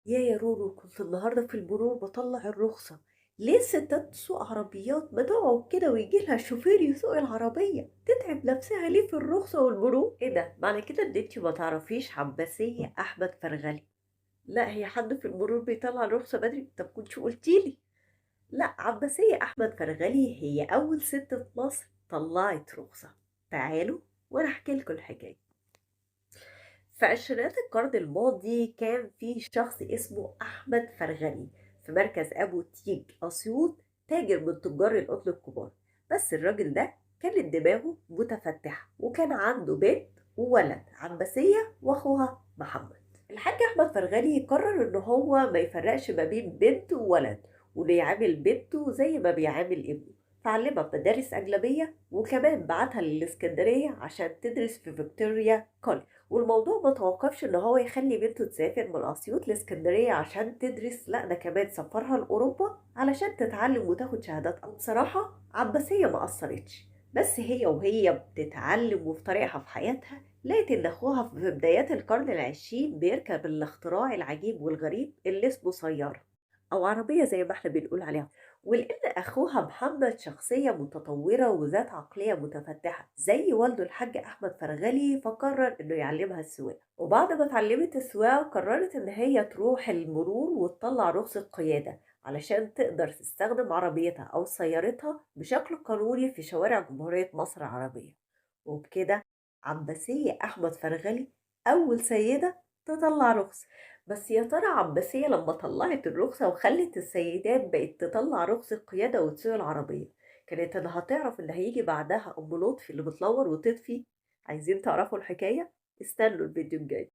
يا رورو، كنت النهاردة في المرور بطلع الرخصة. ليه الستات تسوق عربيات ما تقعد كده ويجي لها الشوفير يسوق العربية؟ تتعب نفسها ليه في الرخصة والمرور؟ ايه ده؟ معنى كده ان انتي ما تعرفيش عباسية احمد فرغلي؟ لا، هي حد في المرور بيطلع الرخصة بدري؟ طب كنتش قلتيلي. لا، عباسية احمد فرغلي هي اول ست في مصر طلعت رخصة. تعالوا وانا احكي لكم الحكاية. في عشرينات القرن الماضي كان في شخص اسمه أحمد فرغلي في مركز أبو تيج أسيوط، تاجر من تجار القطن الكبار. بس الراجل ده كانت دماغه متفتحة وكان عنده بنت وولد، عباسية وأخوها محمد. الحاج أحمد فرغلي قرر إن هو ما يفرقش ما بين بنت وولد، وإنه يعامل بنته زي ما بيعامل ابنه، فعلمها مدارس أجنبية وكمان بعتها للإسكندرية عشان تدرس في فيكتوريا كوليدج. والموضوع ما توقفش ان هو يخلي بنته تسافر من اسيوط لاسكندريه عشان تدرس، لا ده كمان سفرها لاوروبا علشان تتعلم وتاخد شهادات. بصراحه عباسيه ما قصرتش، بس هي وهي بتتعلم وفي طريقها في حياتها لقيت ان اخوها في بدايات القرن العشرين بيركب الاختراع العجيب والغريب اللي اسمه سياره، او عربيه زي ما احنا بنقول عليها. ولأن أخوها محمد شخصية متطورة وذات عقلية متفتحة زي والده الحاج أحمد فرغلي، فقرر إنه يعلمها السواقة. وبعد ما اتعلمت السواقة قررت إن هي تروح المرور وتطلع رخصة قيادة علشان تقدر تستخدم عربيتها أو سيارتها بشكل قانوني في شوارع جمهورية مصر العربية. وبكده عباسية أحمد فرغلي أول سيدة تطلع رخصة. بس يا ترى عباسية لما طلعت الرخصة وخلت السيدات بقت تطلع رخصة قيادة وتسوق العربية، كانت اللي هتعرف اللي هيجي بعدها أم لطفي اللي بتلور وتطفي؟ عايزين تعرفوا الحكاية؟ استنوا الفيديو الجاي.